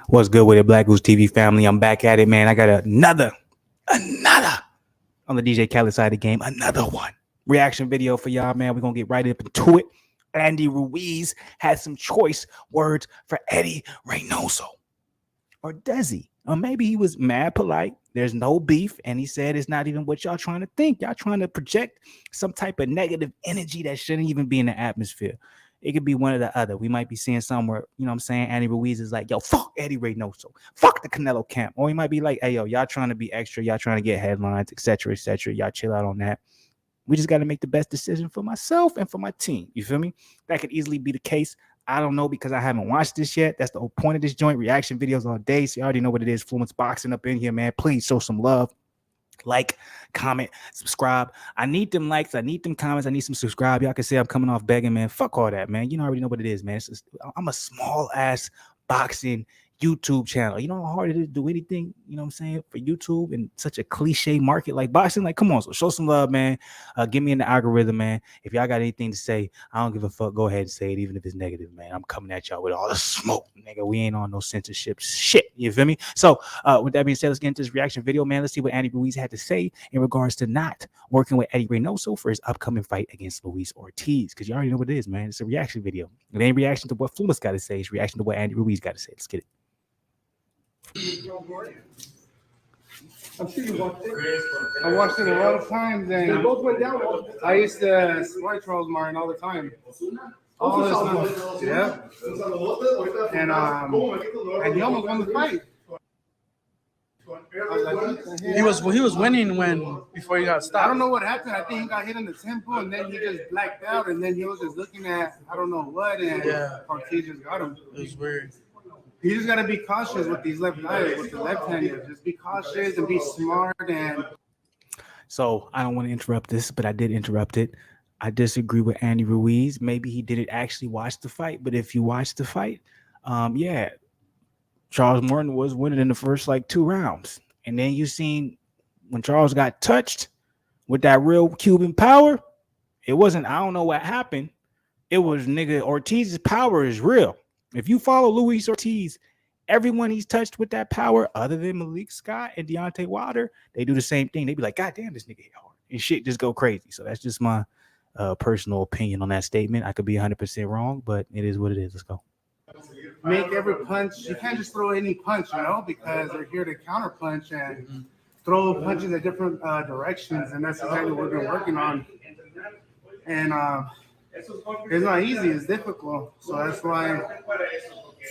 What's good with it, Black Goose TV family? I'm back at it, man. I got another on the DJ Khaled side of the game, another one reaction video for y'all, man. We're gonna get right up into it. Andy Ruiz had some choice words for Eddy Reynoso. Or does he? Or maybe he was mad polite. There's no beef, and he said it's not even what y'all trying to think. Y'all trying to project some type of negative energy that shouldn't even be in the atmosphere. It could be one or the other. We might be seeing somewhere, you know what I'm saying? Andy Ruiz is like, yo, fuck Eddy Reynoso. Fuck the Canelo camp. Or he might be like, hey, yo, y'all trying to be extra. Y'all trying to get headlines, etc., etc. Y'all chill out on that. We just got to make the best decision for myself and for my team. You feel me? That could easily be the case. I don't know because I haven't watched this yet. That's the whole point of this joint. Reaction videos all day. So you already know what it is. Fluence Boxing up in here, man. Please show some love. Like, comment, subscribe. I need them likes. I need them comments. I need some subscribe. Y'all can say I'm coming off begging, man. Fuck all that, man. You already know what it is, man. I'm a small ass boxing YouTube channel. You know how hard it is to do anything, you know what I'm saying, for YouTube in such a cliche market like boxing? Like, come on, so show some love, man. Get me in the algorithm, man. If y'all got anything to say, I don't give a fuck. Go ahead and say it, even if it's negative, man. I'm coming at y'all with all the smoke, nigga. We ain't on no censorship shit. You feel me? So, with that being said, let's get into this reaction video, man. Let's see what Andy Ruiz had to say in regards to not working with Eddy Reynoso for his upcoming fight against Ruiz Ortiz. Because you already know what it is, man. It's a reaction video. It ain't reaction to what Flumus got to say. It's reaction to what Andy Ruiz got to say. Let's get it. I'm sure you watched it. I watched it a lot of times, and they both went down. I used to watch Charles Martin all the time. All the time. Yeah. And he almost won the fight. He was winning before he got stopped. I don't know what happened. I think he got hit in the temple, and then he just blacked out, and then he was just looking at I don't know what, and Ortiz just got him. It was weird. You just gotta be cautious with these left eyes, with the left hand. Just be cautious and be smart. And so I don't want to interrupt this, but I did interrupt it. I disagree with Andy Ruiz. Maybe he didn't actually watch the fight, but if you watch the fight, yeah, Charles Martin was winning in the first like 2 rounds, and then you seen when Charles got touched with that real Cuban power. It wasn't. I don't know what happened. It was nigga Ortiz's power is real. If you follow Luis Ortiz, everyone he's touched with that power, other than Malik Scott and Deontay Wilder, they do the same thing. They be like, God damn, this nigga hit hard. And shit just go crazy. So that's just my personal opinion on that statement. I could be 100% wrong, but it is what it is. Let's go. Make every punch. You can't just throw any punch, you know, because they're here to counter punch and throw punches at different directions. And that's exactly what we've been working on. And it's not easy. It's difficult. So that's why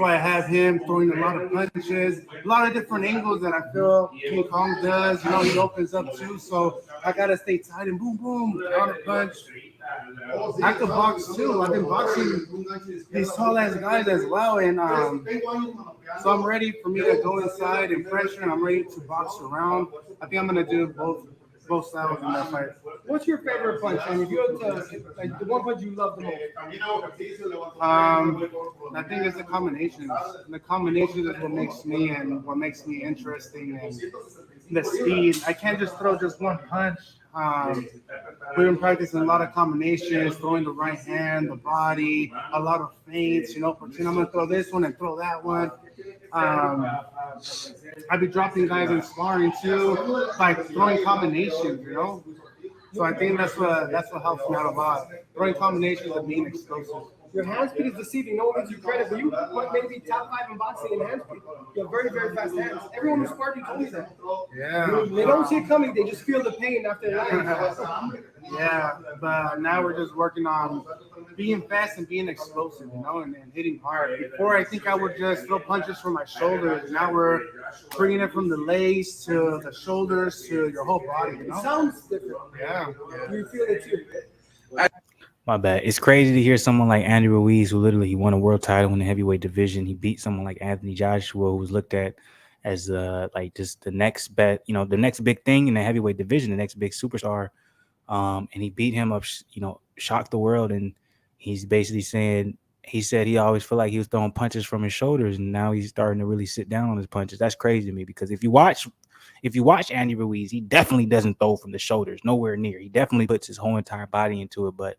I have him throwing a lot of punches, a lot of different angles that I feel King Kong does. You know, he opens up too. So I gotta stay tight and boom, boom, counter punch. I could box too. I've been boxing these tall ass guys as well, and so I'm ready for me to go inside and pressure, and I'm ready to box around. I think I'm gonna do both styles in that fight. What's your favorite punch? And if you had to, like the one punch you love the most? I think it's the combinations. The combinations is what makes me interesting, and the speed. I can't just throw just one punch. We've been practicing a lot of combinations, throwing the right hand, the body, a lot of feints. You know, pretend I'm gonna throw this one and throw that one. I'd be dropping guys in sparring too, by throwing combinations. You know, so I think that's what helps me out a lot. Throwing combinations and being explosive. Your hand speed is deceiving. No one gives you credit, but you maybe top 5 in boxing in hand speed. You have very, very fast hands. Everyone who's sparred you told me that. Yeah. They don't see it coming. They just feel the pain after that. Yeah, but now we're just working on being fast and being explosive, you know, and hitting hard. Before, I think I would just throw punches from my shoulders. Now we're bringing it from the legs to the shoulders to your whole body, you know? It sounds different. Yeah. You feel it too. My bad. It's crazy to hear someone like Andy Ruiz, who literally he won a world title in the heavyweight division. He beat someone like Anthony Joshua, who was looked at as like just the next bet, you know, the next big thing in the heavyweight division, the next big superstar. And he beat him up, you know, shocked the world. And he's basically saying, he said he always felt like he was throwing punches from his shoulders, and now he's starting to really sit down on his punches. That's crazy to me, because if you watch Andy Ruiz, he definitely doesn't throw from the shoulders, nowhere near. He definitely puts his whole entire body into it. But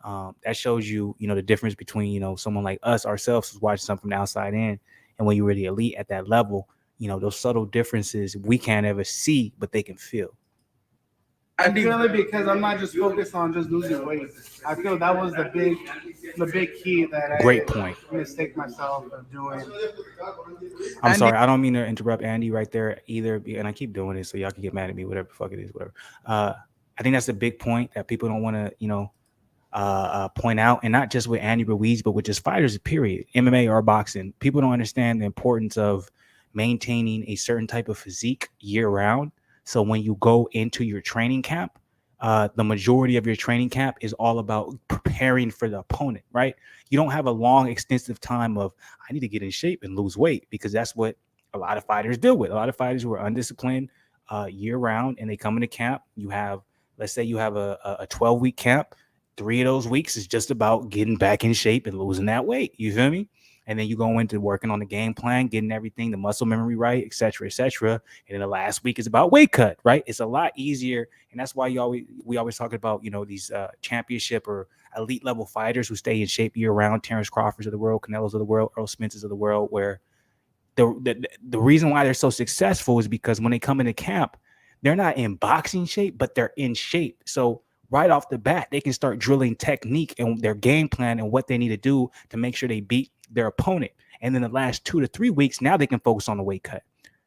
that shows you, you know, the difference between, you know, someone like us ourselves who's watching something from the outside in, And when you're really elite at that level, you know, those subtle differences we can't ever see, but they can feel. I feel it because I'm not just focused on just losing weight. I feel that was the big key that Great point. mistake myself of doing. I'm Andy- sorry, I don't mean to interrupt Andy right there either, and I keep doing it so y'all can get mad at me, whatever the fuck it is, whatever. I think that's a big point that people don't want to, you know, point out, and not just with Andy Ruiz, but with just fighters, period, MMA or boxing. People don't understand the importance of maintaining a certain type of physique year round. So when you go into your training camp, the majority of your training camp is all about preparing for the opponent, right? You don't have a long, extensive time of, I need to get in shape and lose weight, because that's what a lot of fighters deal with. A lot of fighters who are undisciplined year round, and they come into camp. You have, let's say you have a 12-week camp. 3 of those weeks is just about getting back in shape and losing that weight. You feel me? And then you go into working on the game plan, getting everything, the muscle memory right, et cetera, et cetera. And then the last week is about weight cut, right? It's a lot easier. And that's why we always talk about, you know, these championship or elite level fighters who stay in shape year round, Terrence Crawfords of the world, Canelos of the world, Earl Spence's of the world, where the reason why they're so successful is because when they come into camp, they're not in boxing shape, but they're in shape. So right off the bat, they can start drilling technique and their game plan and what they need to do to make sure they beat their opponent. And then the last 2 to 3 weeks, now they can focus on the weight cut.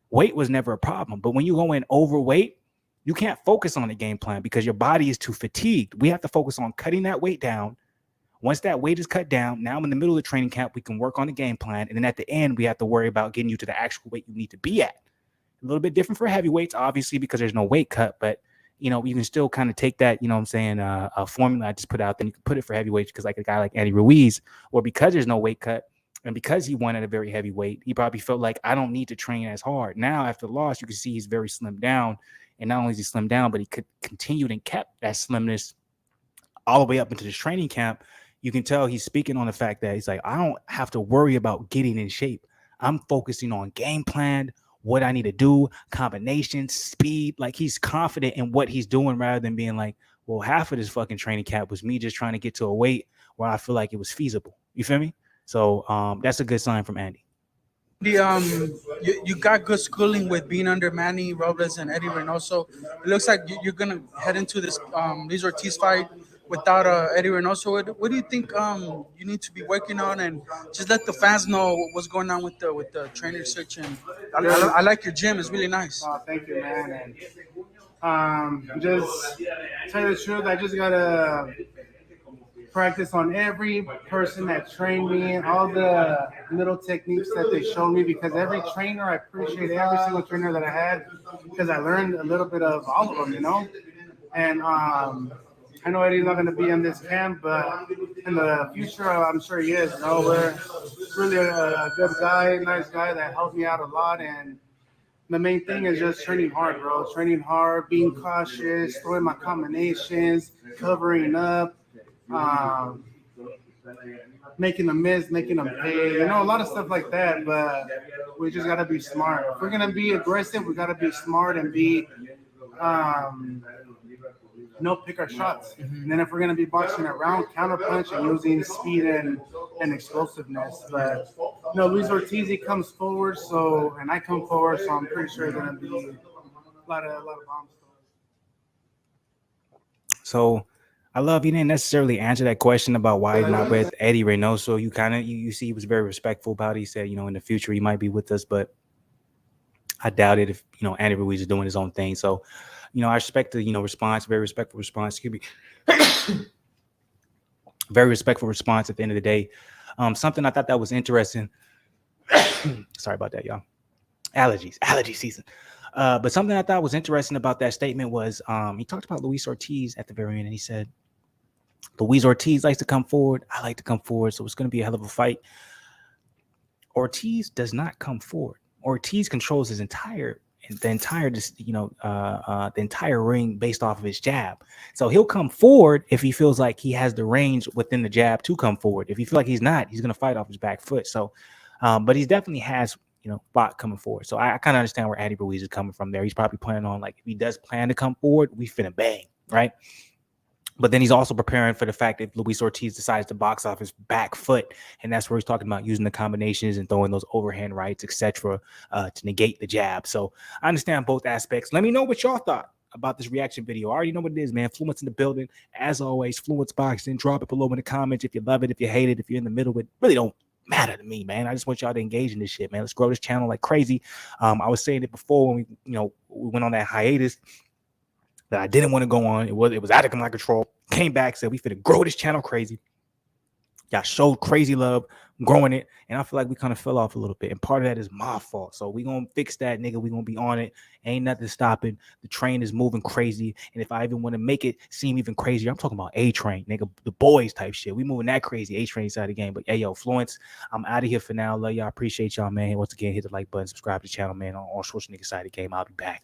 Weight was never a problem, but when you go in overweight, you can't focus on the game plan because your body is too fatigued. We have to focus on cutting that weight down. Once that weight is cut down, now in the middle of the training camp, we can work on the game plan. And then at the end, we have to worry about getting you to the actual weight you need to be at. A little bit different for heavyweights, obviously, because there's no weight cut, but you know, you can still kind of take that, you know what I'm saying, a formula I just put out, then you can put it for heavyweights, because like a guy like Eddy Ruiz, or because there's no weight cut, and because he won at a very heavy weight, he probably felt like, I don't need to train as hard. Now, after the loss, you can see he's very slimmed down, and not only is he slimmed down, but he could continued and kept that slimness all the way up into this training camp. You can tell he's speaking on the fact that he's like, I don't have to worry about getting in shape. I'm focusing on game plan, what I need to do, combinations, speed. Like, he's confident in what he's doing rather than being like, well, half of this fucking training camp was me just trying to get to a weight where I feel like it was feasible. You feel me? So that's a good sign from Andy. You got good schooling with being under Manny Robles and Eddy Reynoso. It looks like you're gonna head into this Luis Ortiz fight without Eddy Reynoso. What do you think you need to be working on, and just let the fans know what's going on with the trainer search? And I like your gym; it's really nice. Oh, thank you, man. And just tell you the truth, I just gotta practice on every person that trained me, all the little techniques that they showed me, because every trainer, I appreciate every single trainer that I had, because I learned a little bit of all of them, you know. And I know Eddie's not going to be in this camp, but in the future, I'm sure he is. You know, we're really a good guy, nice guy that helped me out a lot. And the main thing is just training hard, bro. Training hard, being cautious, throwing my combinations, covering up, making them miss, making them pay. You know, a lot of stuff like that. But we just got to be smart. If we're going to be aggressive, we got to be smart and be pick our shots. And then if we're going to be boxing around, counterpunch and using speed and explosiveness. But, Luis Ortiz, he comes forward, and I come forward, so I'm pretty sure it's going to be a lot of bombs. So I love, you didn't necessarily answer that question about why he's not with Eddy Reynoso. You kind of, you see he was very respectful about it. He said, in the future he might be with us, but I doubt it if, Andy Ruiz is doing his own thing. So, I respect the, response, very respectful response. Excuse me. Very respectful response at the end of the day. Something I thought that was interesting. Sorry about that, y'all. Allergy season. But something I thought was interesting about that statement was he talked about Luis Ortiz at the very end, and he said, Luis Ortiz likes to come forward. I like to come forward. So it's going to be a hell of a fight. Ortiz does not come forward. Ortiz controls the entire ring based off of his jab. So he'll come forward if he feels like he has the range within the jab to come forward. If he feels like he's not, he's going to fight off his back foot. So, but he definitely has, Bot coming forward. So I kind of understand where Andy Ruiz is coming from there. He's probably planning on, like, if he does plan to come forward, we finna bang, right? But then he's also preparing for the fact that Luis Ortiz decides to box off his back foot. And that's where he's talking about using the combinations and throwing those overhand rights, etc., to negate the jab. So I understand both aspects. Let me know what y'all thought about this reaction video. I already know what it is, man. Fluence in the building. As always, Fluence Boxing. Drop it below in the comments if you love it, if you hate it, if you're in the middle. It really don't matter to me, man. I just want y'all to engage in this shit, man. Let's grow this channel like crazy. I was saying it before when we went on that hiatus that I didn't want to go on. It was out of my control. Came back, said we finna grow this channel crazy. Y'all showed crazy love, growing it, and I feel like we kind of fell off a little bit. And part of that is my fault. So we gonna fix that, nigga. We gonna be on it. Ain't nothing stopping. The train is moving crazy. And if I even want to make it seem even crazier, I'm talking about A-Train, nigga, the boys type shit. We moving that crazy A-Train side of the game. But hey, yo, Fluence, I'm out of here for now. Love y'all. Appreciate y'all, man. Once again, hit the like button, subscribe to the channel, man. On social nigga side of the game. I'll be back.